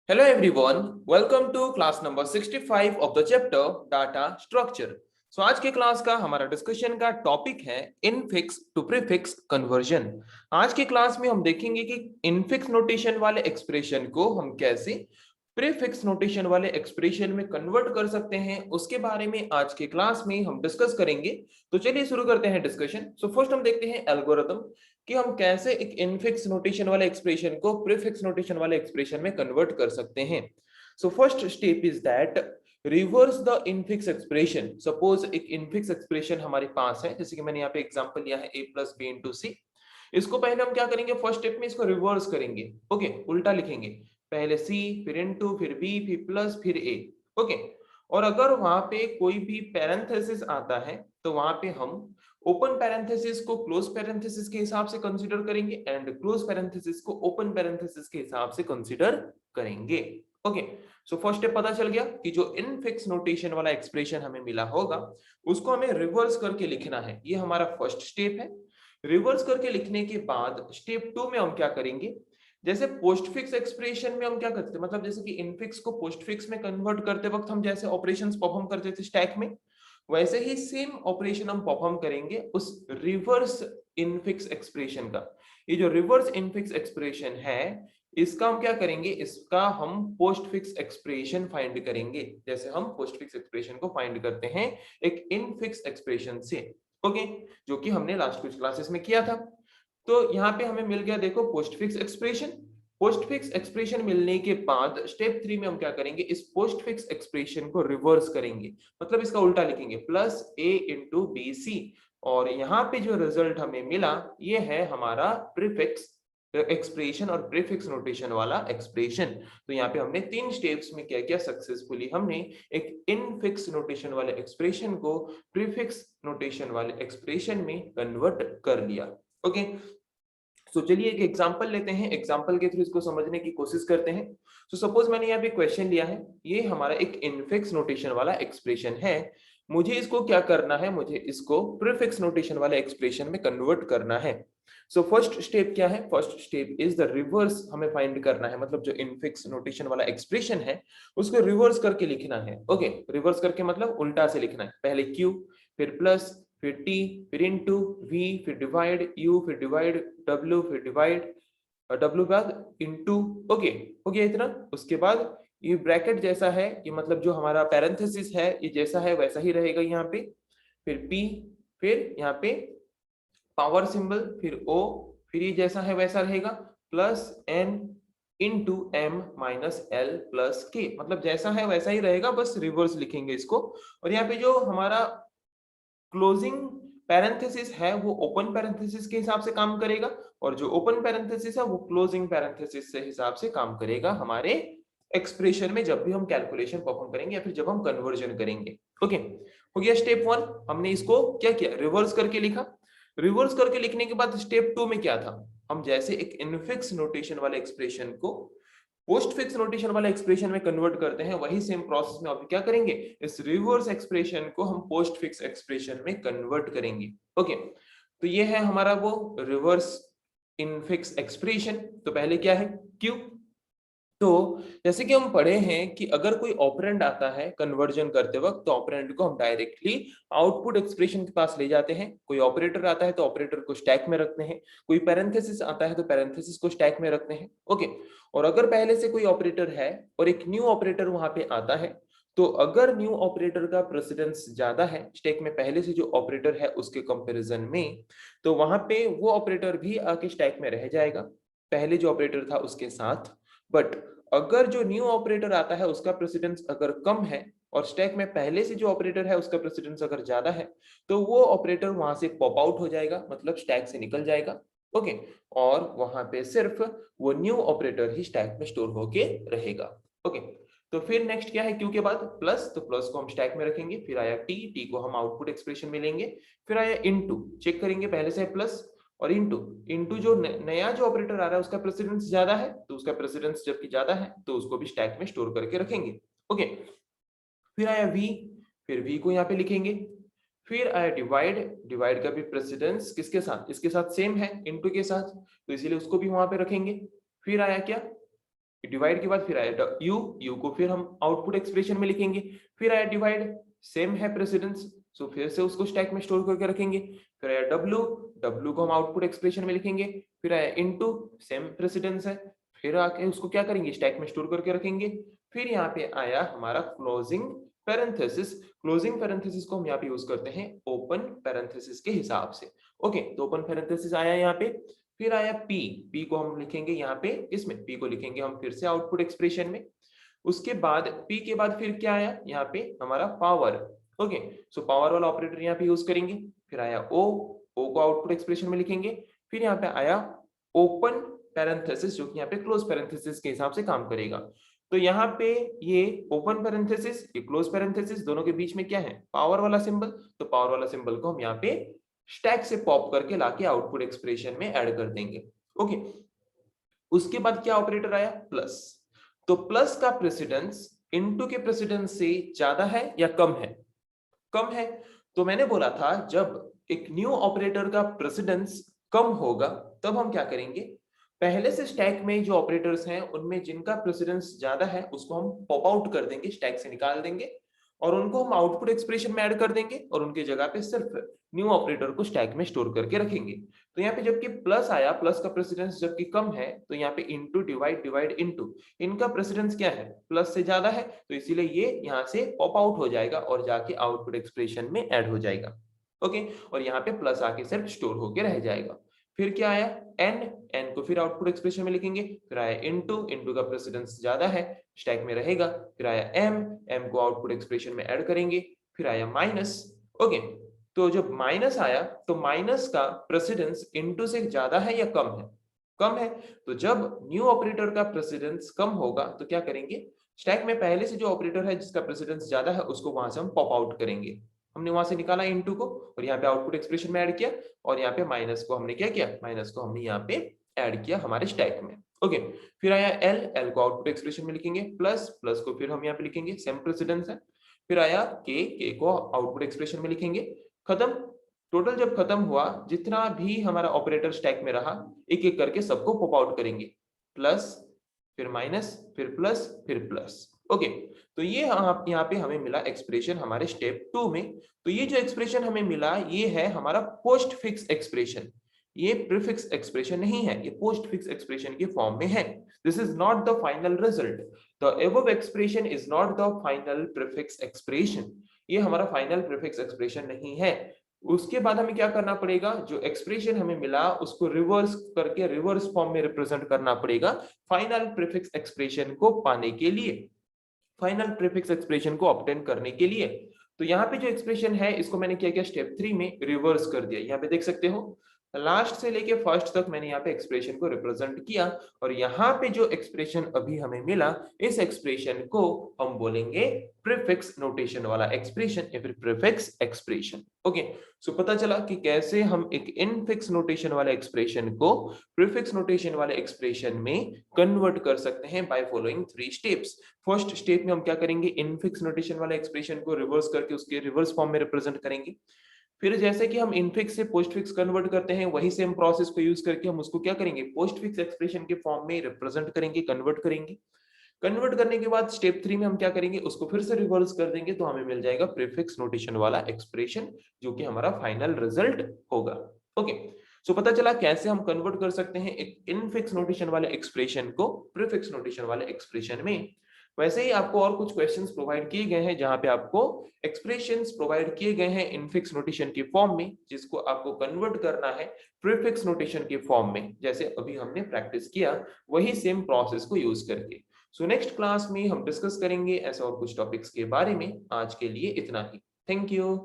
Hello everyone, welcome to class number 65 of the chapter Data Structure. So आज के class का हमारा discussion का टॉपिक है इनफिक्स टू प्रीफिक्स कन्वर्जन। आज के क्लास में हम देखेंगे कि इनफिक्स नोटेशन वाले एक्सप्रेशन को हम कैसे प्रीफिक्स नोटेशन वाले एक्सप्रेशन में कन्वर्ट कर सकते हैं, उसके बारे में आज के क्लास में हम डिस्कस करेंगे। तो चलिए शुरू करते हैं डिस्कशन। सो फर्स्ट हम देखते हैं एल्गोरिथम कि हम कैसे एक इनफिक्स नोटेशन वाले एक्सप्रेशन को प्रीफिक्स नोटेशन वाले एक्सप्रेशन में कन्वर्ट कर सकते हैं। So first step is that reverse the infix expression. Suppose एक इनफिक्स एक्सप्रेशन हमारे पास है, जैसे कि मैंने यहाँ पे एग्जांपल लिया है a प्लस बी इंटू सी। इसको पहले हम क्या करेंगे, फर्स्ट स्टेप में इसको रिवर्स करेंगे। ओके, उल्टा लिखेंगे, पहले c फिर इनटू फिर b फिर प्लस फिर a। ओके, और अगर वहां पे कोई भी पैरेंथेसिस आता है तो वहां पे हम ओपन पैरेंथेसिस को क्लोज पैरेंथेसिस के हिसाब से कंसीडर करेंगे एंड क्लोज पैरेंथेसिस को ओपन पैरेंथेसिस के हिसाब से कंसीडर करेंगे। ओके, सो फर्स्ट स्टेप पता चल गया कि जो इनफिक्स नोटेशन वाला एक्सप्रेशन हमें मिला होगा उसको हमें रिवर्स करके लिखना है। ये हमारा फर्स्ट स्टेप है। रिवर्स करके लिखने के बाद स्टेप 2 में हम क्या करेंगे, जैसे पोस्टफिक्स एक्सप्रेशन में हम क्या करते हैं, मतलब जैसे कि इनफिक्स को पोस्टफिक्स में कन्वर्ट करते वक्त हम जैसे ऑपरेशंस परफॉर्म करते थे स्टैक में, वैसे ही सेम ऑपरेशन हम परफॉर्म करेंगे उस रिवर्स इनफिक्स एक्सप्रेशन का। ये जो रिवर्स इनफिक्स एक्सप्रेशन है इसका हम क्या करेंगे, इसका हम पोस्टफिक्स एक्सप्रेशन फाइंड करेंगे, जैसे हम पोस्टफिक्स एक्सप्रेशन को फाइंड करते हैं एक इनफिक्स एक्सप्रेशन से। ओके, जो कि हमने लास्ट कुछ क्लासेस में किया था। तो यहाँ पे हमें मिल गया, देखो, पोस्टफिक्स एक्सप्रेशन। पोस्टफिक्स एक्सप्रेशन मिलने के बाद स्टेप 3 में हम क्या करेंगे, इस पोस्टफिक्स एक्सप्रेशन को रिवर्स करेंगे, मतलब इसका उल्टा लिखेंगे, plus a into B C. और यहाँ पे जो रिजल्ट हमें मिला ये है हमारा प्रीफिक्स एक्सप्रेशन और प्रीफिक्स नोटेशन वाला एक्सप्रेशन। तो यहाँ पे हमने 3 स्टेप्स में क्या किया, सक्सेसफुली हमने एक इनफिक्स नोटेशन वाले एक्सप्रेशन को प्रीफिक्स नोटेशन वाले एक्सप्रेशन में कन्वर्ट कर लिया। ओके, तो चलिए एक एग्जांपल लेते हैं, एग्जांपल के थ्रू इसको समझने की कोशिश करते हैं। तो सपोज मैंने यहाँ पे क्वेश्चन लिया है, ये हमारा एक इनफिक्स नोटेशन वाला एक्सप्रेशन है। मुझे इसको क्या करना है, मुझे इसको प्रीफिक्स नोटेशन वाले एक्सप्रेशन में कन्वर्ट करना है। सो फर्स्ट स्टेप क्या है, first step is the reverse हमें फाइंड करना है, मतलब जो इनफिक्स नोटेशन वाला एक्सप्रेशन है उसको रिवर्स करके लिखना है। ओके, रिवर्स करके मतलब उल्टा से लिखना है, पहले q फिर प्लस फिर t फिर इनटू v फिर डिवाइड u फिर डिवाइड w फिर डिवाइड w बाद इनटू। ओके, हो गया इतना। उसके बाद ये ब्रैकेट जैसा है, ये मतलब जो हमारा पैरेंथेसिस है ये जैसा है वैसा ही रहेगा यहाँ पे, फिर p फिर यहाँ पे पावर सिंबल फिर o, फिर ये जैसा है वैसा रहेगा, plus n into m minus L plus के, मतलब जैसा है वैसा ही रहेगा, बस रिवर्स लिखेंगे इसको। और यहाँ पे जो हमारा क्लोजिंग पैरेंथेसिस है वो ओपन पैरेंथेसिस के हिसाब से काम करेगा और जो ओपन पैरेंथेसिस है वो क्लोजिंग पैरेंथेसिस से हिसाब से काम करेगा हमारे एक्सप्रेशन में, जब भी हम कैलकुलेशन परफॉर्म करेंगे या फिर जब हम कन्वर्जन करेंगे। ओके, हो गया स्टेप 1, हमने इसको क्या किया, रिवर्स करके लिखा। रिवर्स करके लिखने के बाद स्टेप 2 में क्या था, हम जैसे एक इनफिक्स नोटेशन वाले एक्सप्रेशन को पोस्ट फिक्स नोटेशन वाले एक्सप्रेशन में कन्वर्ट करते हैं, वही सेम प्रोसेस में अभी क्या करेंगे, इस रिवर्स एक्सप्रेशन को हम पोस्ट फिक्स एक्सप्रेशन में कन्वर्ट करेंगे। ओके, तो ये है हमारा वो रिवर्स इनफिक्स एक्सप्रेशन। तो पहले क्या है, क्यू। तो जैसे कि हम पढ़े हैं कि अगर कोई ऑपरेंड आता है कन्वर्जन करते वक्त तो ऑपरेंड को हम डायरेक्टली आउटपुट एक्सप्रेशन के पास ले जाते हैं। कोई ऑपरेटर आता है तो ऑपरेटर को स्टैक में रखते हैं, कोई पैरेंथेसिस आता है तो पैरेंथेसिस को स्टैक में रखते हैं। ओके, और अगर पहले से कोई ऑपरेटर है और एक न्यू ऑपरेटर वहां पे आता है, तो अगर न्यू ऑपरेटर का प्रेसिडेंस ज्यादा है स्टैक में पहले से जो ऑपरेटर है उसके कंपैरिजन में, तो वहां पे वो ऑपरेटर भी आके स्टैक में रह जाएगा पहले जो ऑपरेटर था उसके साथ। बट अगर जो न्यू ऑपरेटर आता है उसका प्रेसिडेंस अगर कम है और स्टैक में पहले से जो ऑपरेटर है उसका प्रेसिडेंस अगर ज्यादा है, तो वो ऑपरेटर वहां से पॉप आउट हो जाएगा, मतलब स्टैक से निकल जाएगा। ओके, और वहां पे सिर्फ वो न्यू ऑपरेटर ही स्टैक में स्टोर होके रहेगा। ओके, तो फिर नेक्स्ट क्या है, क्यू के बाद प्लस, तो प्लस को हम स्टैक में रखेंगे, फिर आया टी, टी को हम आउटपुट एक्सप्रेशन में लेंगे, फिर आया इनटू, चेक करेंगे पहले से प्लस और इनटू। इनटू जो नया जो ऑपरेटर आ रहा है उसका प्रेसिडेंस ज्यादा है, तो उसका प्रेसिडेंस जबकि ज्यादा है तो उसको भी स्टैक में स्टोर करके रखेंगे। ओके, फिर आया v, फिर v को यहाँ पे लिखेंगे, फिर आया डिवाइड, डिवाइड का भी प्रेसिडेंस किसके साथ, इसके साथ सेम है इनटू के साथ, तो इसीलिए उसको भी वहां पे रखेंगे। फिर आया क्या, डिवाइड के बाद फिर आया यू को फिर हम आउटपुट एक्सप्रेशन में लिखेंगे, फिर आया डिवाइड, सेम है प्रेसिडेंस, सो फिर से उसको स्टैक में स्टोर करके रखेंगे, फिर आया डब्ल्यू को हम आउटपुट एक्सप्रेशन में लिखेंगे, फिर आया इनटू, सेम प्रेसिडेंस है, फिर आके उसको क्या करेंगे, स्टैक में स्टोर करके रखेंगे, फिर यहाँ पे आया हमारा क्लोजिंग पैरेंथेसिस। क्लोजिंग पैरेंथेसिस को हम यहाँ पे यूज करते हैं ओपन पैरेंथेसिस के हिसाब से। ओके, तो ओपन पैरेंथेसिस आया यहाँ पे, फिर आया पी को हम लिखेंगे यहाँ पे, इसमें पी को लिखेंगे हम फिर से आउटपुट एक्सप्रेशन में। उसके बाद पी के बाद फिर क्या आया यहाँ पे, हमारा पावर। ओके, सो पावर वाला ऑपरेटर यहाँ पे यूज करेंगे, फिर आया ओ को आउटपुट एक्सप्रेशन में लिखेंगे, फिर यहाँ पे आया ओपन पैरेंथेसिस जो कि यहाँ पे क्लोज पैरेंथेसिस के हिसाब से काम करेगा। तो यहाँ पे ये ओपन पैरेंथेसिस, ये क्लोज पैरेंथेसिस, दोनों के बीच में क्या है, पावर वाला सिंबल। तो पावर वाला सिंबल को हम यहाँ पे स्टैक से पॉप करके लाके आउटपुट एक्सप्रेशन में ऐड कर देंगे। ओके, उसके बाद क्या ऑपरेटर आया, प्लस। तो प्लस का प्रेसिडेंस इनटू के प्रेसिडेंस से ज्यादा है या कम है, कम है। तो मैंने बोला था जब एक न्यू ऑपरेटर का प्रेसिडेंस कम होगा तब हम क्या करेंगे, पहले से स्टैक में जो ऑपरेटर्स हैं उनमें जिनका प्रेसिडेंस ज्यादा है उसको हम पॉप आउट कर देंगे, स्टैक से निकाल देंगे और उनको हम आउटपुट एक्सप्रेशन में ऐड कर देंगे और उनके जगह पे सिर्फ न्यू ऑपरेटर को स्टैक में स्टोर करके रखेंगे। तो यहाँ पे जबकि प्लस आया, प्लस का प्रेसिडेंस जबकि कम है, तो यहाँ पे इनटू डिवाइड, डिवाइड इनटू, इनका प्रेसिडेंस क्या है, प्लस से ज्यादा है, तो इसीलिए ये यहाँ से पॉप आउट हो जाएगा और जाके आउटपुट एक्सप्रेशन में ऐड हो जाएगा। ओके, और यहाँ पे प्लस आके सिर्फ स्टोर होके रह जाएगा। फिर क्या आया, एन को फिर आउटपुट एक्सप्रेशन में लिखेंगे, फिर आया इनटू का प्रेसिडेंस ज्यादा है, स्टैक में रहेगा, फिर आया एम को आउटपुट एक्सप्रेशन में ऐड करेंगे, फिर आया माइनस। ओके, तो जब माइनस आया तो माइनस का प्रेसिडेंस इनटू से ज्यादा है या कम है, कम है। तो जब न्यू ऑपरेटर का प्रेसिडेंस कम होगा तो क्या करेंगे, स्टैक में पहले से जो ऑपरेटर है जिसका प्रेसिडेंस ज्यादा है उसको वहां से हम पॉप आउट करेंगे। हमने वहां से निकाला इनटू को और यहाँ पे आउटपुट एक्सप्रेशन में ऐड किया और यहाँ पे माइनस को हमने क्या किया, माइनस को हमने यहाँ पे ऐड किया हमारे स्टैक में। ओके, फिर आया एल को आउटपुट एक्सप्रेशन में लिखेंगे, प्लस को फिर हम यहाँ पे लिखेंगे, सेम प्रेसिडेंस है। फिर आया के को आउटपुट एक्सप्रेशन में लिखेंगे, खत्म। टोटल जब खत्म हुआ, जितना भी हमारा ऑपरेटर स्टैक में रहा एक एक करके सबको पॉप आउट करेंगे, प्लस फिर माइनस फिर प्लस फिर प्लस। ओके, तो ये यहाँ पे हमें मिला एक्सप्रेशन हमारे स्टेप 2 में। तो ये जो एक्सप्रेशन हमें मिला ये है हमारा पोस्ट फिक्स एक्सप्रेशन, ये प्रीफिक्स एक्सप्रेशन नहीं है, ये पोस्ट फिक्स एक्सप्रेशन के फॉर्म में है। This is not the final result, the above expression is not the final prefix expression, ये हमारा फाइनल प्रीफिक्स एक्सप्रेशन नहीं है। उसके बाद हमें क्या करना पड़ेगा, जो एक्सप्रेशन हमें मिला उसको रिवर्स करके रिवर्स फॉर्म में रिप्रेजेंट करना पड़ेगा फाइनल प्रीफिक्स एक्सप्रेशन को पाने के लिए, फाइनल प्रीफिक्स एक्सप्रेशन को ऑब्टेन करने के लिए। तो यहाँ पे जो एक्सप्रेशन है इसको मैंने क्या किया, स्टेप 3 में रिवर्स कर दिया। यहाँ पे देख सकते हो लास्ट से लेके फर्स्ट तक मैंने यहाँ पे एक्सप्रेशन को रिप्रेजेंट किया और यहाँ पे जो एक्सप्रेशन अभी हमें मिला इस एक्सप्रेशन को हम बोलेंगे प्रीफिक्स नोटेशन वाला एक्सप्रेशन या फिर प्रीफिक्स एक्सप्रेशन। ओके, सो पता चला कि कैसे हम एक इनफिक्स नोटेशन वाले एक्सप्रेशन को प्रीफिक्स नोटेशन वाले एक्सप्रेशन में कन्वर्ट कर सकते हैं by following 3 steps. First step में हम क्या करेंगे, इनफिक्स नोटेशन वाले एक्सप्रेशन को रिवर्स करके उसके रिवर्स फॉर्म में रिप्रेजेंट करेंगे। फिर जैसे कि हम इनफिक्स से पोस्ट फिक्स कन्वर्ट करते हैं वही सेम प्रोसेस को यूज करके हम उसको क्या करेंगे, पोस्ट फिक्स एक्सप्रेशन के फॉर्म में रिप्रेजेंट करेंगे, कन्वर्ट करेंगे। कन्वर्ट करने के बाद स्टेप 3 में हम क्या करेंगे, उसको फिर से रिवर्स कर देंगे तो हमें मिल जाएगा प्रीफिक्स नोटेशन वाला एक्सप्रेशन जो कि हमारा फाइनल रिजल्ट होगा। ओके, सो पता चला कैसे हम कन्वर्ट कर सकते हैं एक इनफिक्स नोटेशन वाले एक्सप्रेशन को प्रीफिक्स नोटेशन वाले एक्सप्रेशन में। वैसे ही आपको और कुछ क्वेश्चंस प्रोवाइड किए गए हैं जहां पे आपको एक्सप्रेशंस प्रोवाइड किए गए हैं इनफिक्स नोटेशन के फॉर्म में जिसको आपको कन्वर्ट करना है प्रीफिक्स नोटेशन के फॉर्म में, जैसे अभी हमने प्रैक्टिस किया वही सेम प्रोसेस को यूज करके। सो नेक्स्ट क्लास में हम डिस्कस करेंगे ऐसे और कुछ टॉपिक्स के बारे में। आज के लिए इतना ही, थैंक यू।